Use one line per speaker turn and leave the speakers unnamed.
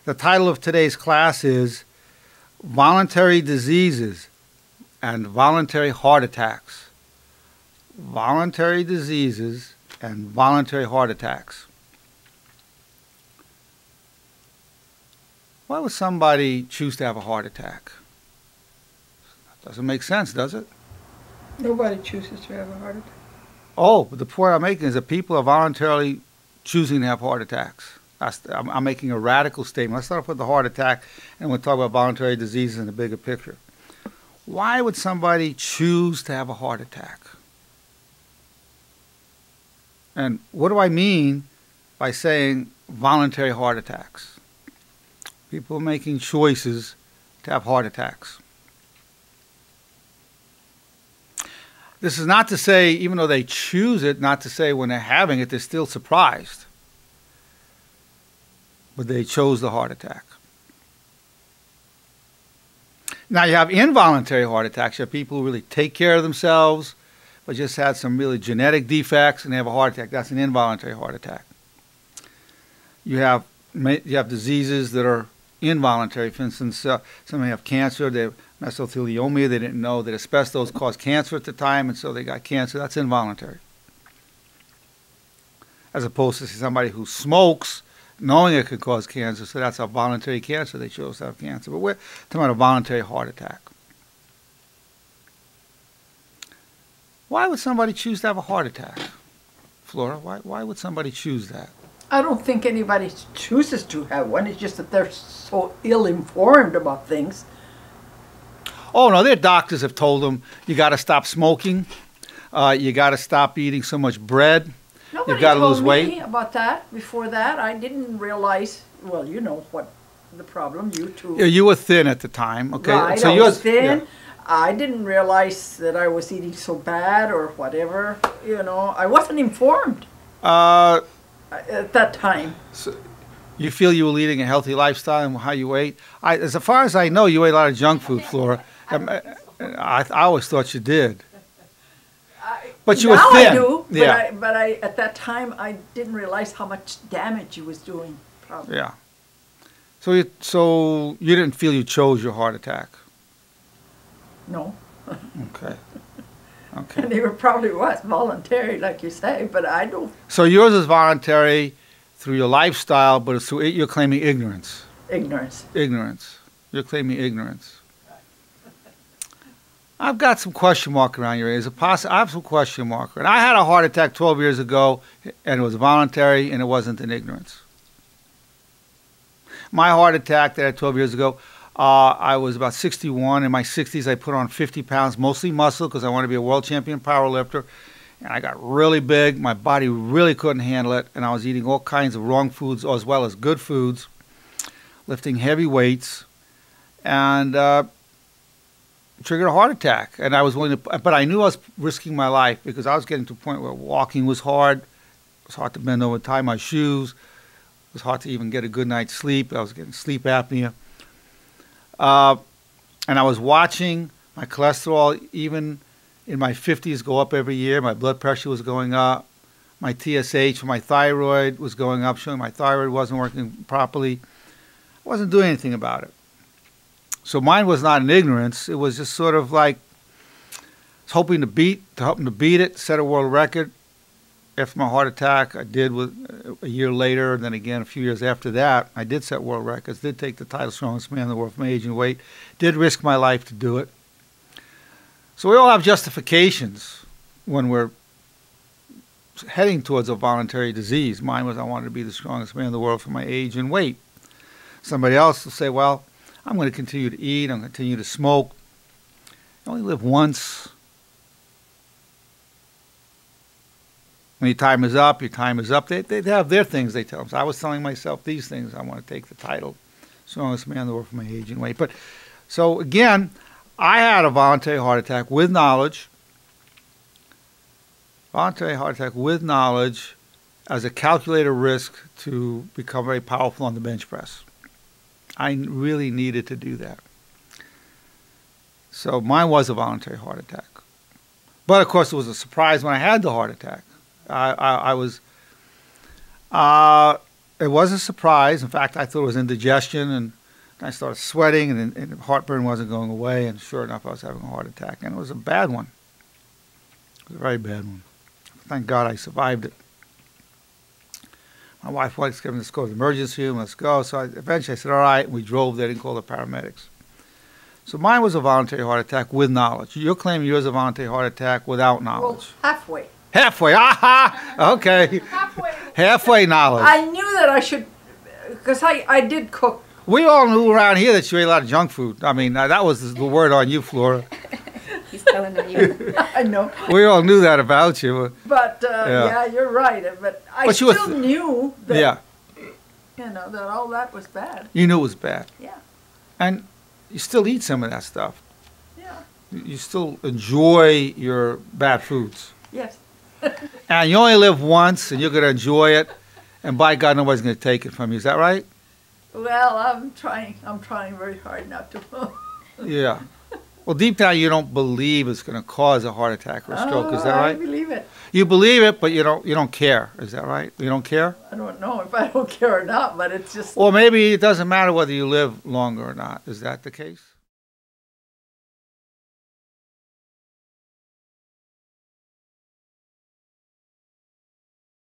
The title of today's class is Voluntary Diseases and Voluntary Heart Attacks. Voluntary diseases and voluntary heart attacks. Why would somebody choose to have a heart attack? Doesn't make sense, does it?
Nobody chooses to have a heart attack.
Oh, but the point I'm making is that people are voluntarily choosing to have heart attacks. I'm making a radical statement. Let's start off with the heart attack, and we'll talk about voluntary diseases in the bigger picture. Why would somebody choose to have a heart attack? And what do I mean by saying voluntary heart attacks? People making choices to have heart attacks. This is not to say, even though they choose it, not to say when they're having it, they're still surprised. But they chose the heart attack. Now you have involuntary heart attacks. You have people who really take care of themselves, but just had some really genetic defects and they have a heart attack. That's an involuntary heart attack. You have diseases that are involuntary. For instance, somebody have cancer, they have mesothelioma, they didn't know that asbestos caused cancer at the time, and so they got cancer. That's involuntary. As opposed to somebody who smokes, knowing it could cause cancer, so that's a voluntary cancer. They chose to have cancer. But we're talking about a voluntary heart attack. Why would somebody choose to have a heart attack? Flora, why would somebody choose that?
I don't think anybody chooses to have one. It's just that they're so ill-informed about things.
Oh, no, their doctors have told them, you got to stop smoking, you got to stop eating so much bread,
Nobody
you've got to
told
lose weight.
me about that before that. I didn't realize, well, you know what the problem, you two.
Yeah, you were thin at the time, okay?
Right,
so
I was thin.
Yeah.
I didn't realize that I was eating so bad or whatever. You know, I wasn't informed at that time.
So you feel you were leading a healthy lifestyle and how you ate? As far as I know, you ate a lot of junk food, Flora. I always thought you did. But you were thin.
Now I do,
yeah.
but I at that time I didn't realize how much damage it was doing. Probably.
Yeah. So you didn't feel you chose your heart attack?
No.
Okay. Okay.
And it probably was voluntary, like you say, but I don't.
So yours is voluntary through your lifestyle, but it's through you're claiming ignorance.
Ignorance.
Ignorance. You're claiming ignorance. I've got some question mark around your ears. I have some question mark. And I had a heart attack 12 years ago, and it was voluntary, and it wasn't in ignorance. My heart attack that I had 12 years ago, I was about 61. In my 60s, I put on 50 pounds, mostly muscle, because I wanted to be a world champion powerlifter. And I got really big. My body really couldn't handle it, and I was eating all kinds of wrong foods as well as good foods, lifting heavy weights, and triggered a heart attack. And I was willing to, but I knew I was risking my life because I was getting to a point where walking was hard. It was hard to bend over, tie my shoes. It was hard to even get a good night's sleep. I was getting sleep apnea. And I was watching my cholesterol, even in my 50s, go up every year. My blood pressure was going up. My TSH for my thyroid was going up, showing my thyroid wasn't working properly. I wasn't doing anything about it. So mine was not in ignorance. It was just sort of like I was hoping to beat it, set a world record. After my heart attack, I did with a year later, and then again a few years after that, I did set world records, did take the title strongest man in the world for my age and weight, did risk my life to do it. So we all have justifications when we're heading towards a voluntary disease. Mine was I wanted to be the strongest man in the world for my age and weight. Somebody else will say, well, I'm going to continue to eat, I'm going to continue to smoke. You only live once. When your time is up, your time is up. They have their things they tell them. So I was telling myself these things. I want to take the title, strongest man in the world for my age and weight. But so again, I had a voluntary heart attack with knowledge. Voluntary heart attack with knowledge as a calculated risk to become very powerful on the bench press. I really needed to do that. So mine was a voluntary heart attack. But of course it was a surprise when I had the heart attack. I was it was a surprise. In fact, I thought it was indigestion, and I started sweating, and heartburn wasn't going away, and sure enough, I was having a heart attack, and it was a bad one. It was a very bad one. Thank God I survived it. My wife wanted to let's go to the emergency room, let's go. So eventually I said, all right, and we drove there and called the paramedics. So mine was a voluntary heart attack with knowledge. You're claiming yours was a voluntary heart attack without knowledge.
Well, halfway.
Halfway, aha, okay.
Halfway.
Halfway knowledge.
I knew that I should, because I did cook.
We all knew around here that you ate a lot of junk food. I mean, that was the word on you, Flora.
He's telling on you.
I know.
We all knew that about you.
But, yeah, you're right. But I still knew that, that all that was bad.
You knew it was bad.
Yeah.
And you still eat some of that stuff.
Yeah.
You still enjoy your bad foods.
Yes.
And you only live once, and you're going to enjoy it. And by God, nobody's going to take it from you. Is that right?
Well, I'm trying very hard not to.
Yeah. Well, deep down, you don't believe it's going to cause a heart attack or a stroke. Is that right?
I believe it.
You believe it, but you don't care. Is that right? You don't care?
I don't know if I don't care or not, but it's just...
Or maybe it doesn't matter whether you live longer or not. Is that the case?